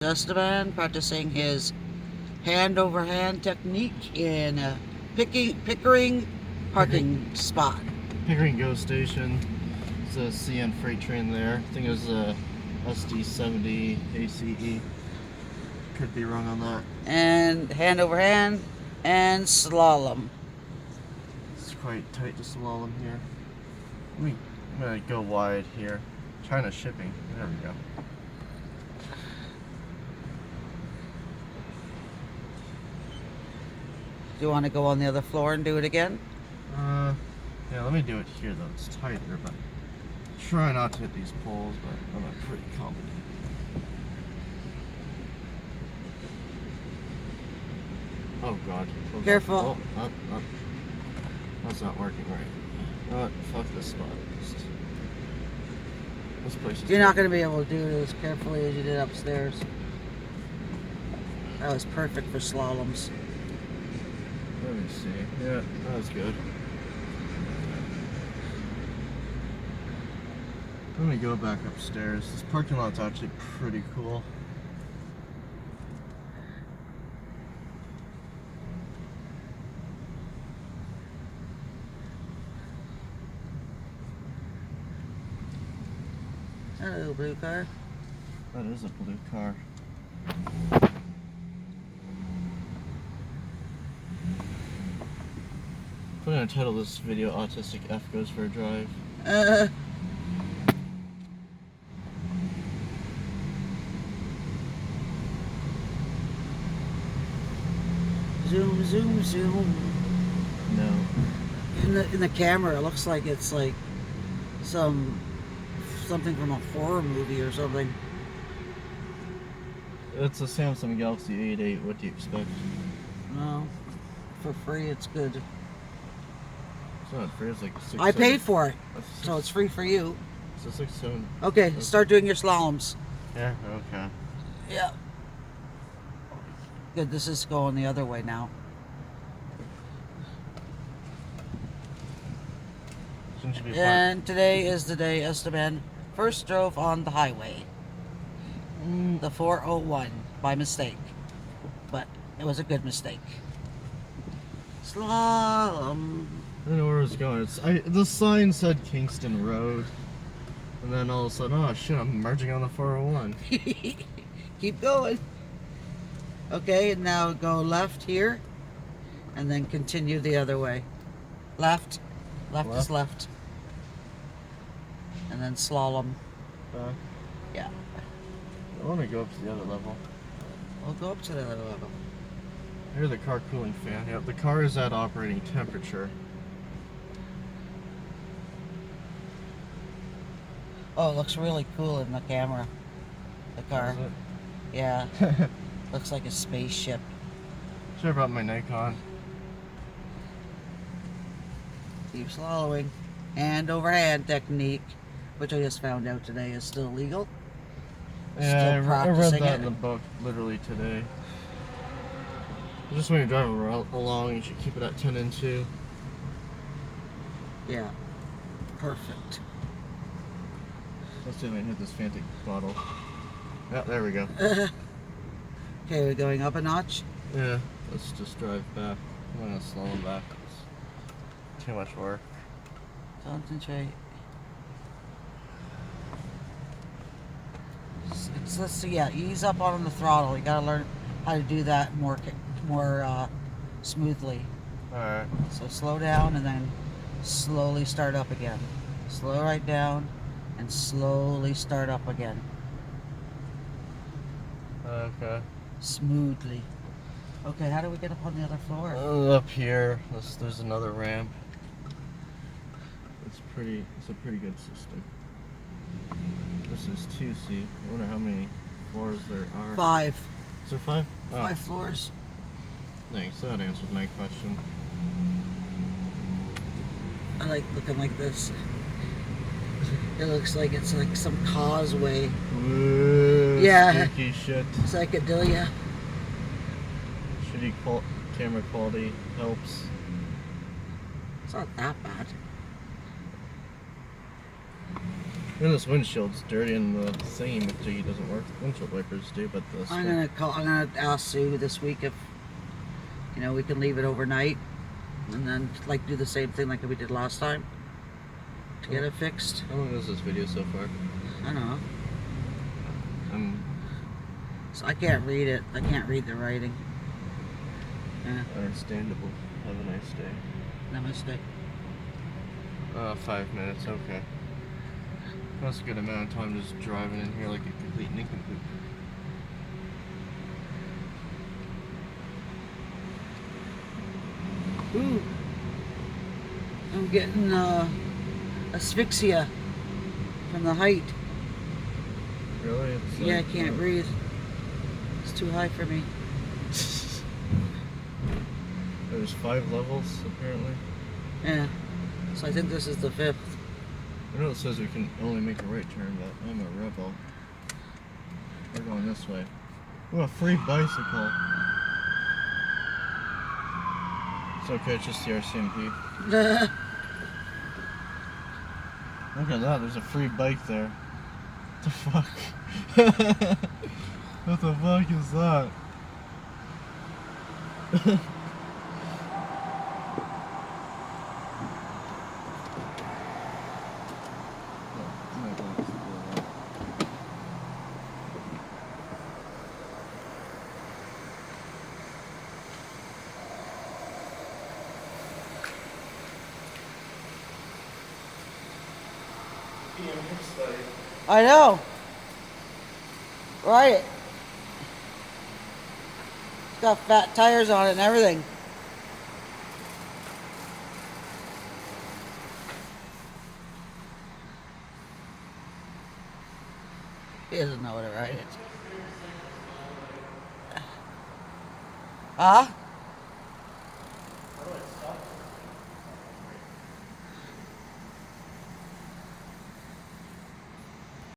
Esteban practicing his hand over hand technique in a Pickering parking spot. Pickering GO station. It's a CN freight train there. I think it was a SD70 ACE. Could be wrong on that. And hand over hand and slalom. It's quite tight to slalom here. I'm gonna go wide here. China shipping. There we go. Do you want to go on the other floor and do it again? Yeah, let me do it here though. It's tighter, but try not to hit these poles, but I'm pretty confident. Oh god. Oh, Careful. God. Oh. That's not working right. Oh, fuck this spot. This place is You're not going to be able to do it as carefully as you did upstairs. That was perfect for slaloms. Let me see. Yeah, that was good. Let me go back upstairs. This parking lot's actually pretty cool. Hello, blue car. That is a blue car. I'm gonna title this video Autistic F Goes for a Drive. Zoom, zoom, zoom. No. In the camera, it looks like it's like something from a horror movie or something. It's a Samsung Galaxy A8. What do you expect? No, for free, it's good. It's not free. It's like 6. I paid for it, so it's free for you. It's a 6, 7. Okay, start doing your slaloms. Yeah. Okay. Yeah. Good. This is going the other way now. Shouldn't you be And today is the day Esteban first drove on the highway. The 401 by mistake. But it was a good mistake. Slalom. I don't know where it was going. The sign said Kingston Road. And then all of a sudden, oh shit, I'm merging on the 401. Keep going. Okay, and now go left here. And then continue the other way. Left. Left is left. And then slalom. Yeah. I want to go up to the other level. We'll go up to the other level. I hear the car cooling fan. Yep, the car is at operating temperature. Oh, it looks really cool in the camera. The car. Is it? Yeah. Looks like a spaceship. Should have brought my Nikon. Keep slaloming. Hand over hand technique, which I just found out today is still legal. Yeah, Still I read practicing that it. in the book literally today. Just when you're driving along, you should keep it at 10 and 2. Yeah. Perfect. Let's see if I can hit this Fanta bottle. Yeah, there we go. Okay, we're going up a notch. Yeah, let's just drive back. I'm gonna slow them back. It's too much work. Concentrate. Let's see. Yeah, ease up on the throttle. You gotta learn how to do that more smoothly. Alright. So slow down and then slowly start up again. Slow right down and slowly start up again. Okay. Smoothly. Okay, how do we get up on the other floor? Up here, there's another ramp. It's a pretty good system. This is 2C. I wonder how many floors there are. 5. Is there 5? Oh. 5 floors. Thanks, that answered my question. I like looking like this. It looks like it's like some causeway. Whoa, Yeah. spooky shit. Psychedelia. Shitty camera quality helps. It's not that bad. And this windshield's dirty, and the thingy majiggy doesn't work. Windshield wipers do, but the I'm gonna ask Sue this week if we can leave it overnight, and then like do the same thing like we did last time to get it fixed. How long is this video so far? I don't know. I'm So I can't read it. I can't read the writing. Yeah. understandable. Have a nice day. Namaste. 5 minutes, okay. That's a good amount of time just driving in here like a complete nincompoop. Ooh. I'm getting asphyxia from the height. Really? It's Yeah, I like, can't breathe. It's too high for me. There's 5 levels, apparently. Yeah. So I think this is the 5th. I know it says we can only make a right turn, but I'm a rebel. We're going this way. Ooh, a free bicycle. It's okay, it's just the RCMP. Look at that, there's a free bike there. What the fuck? What the fuck is that? I know. Right. It's got fat tires on it and everything. He doesn't know what to write it. Huh?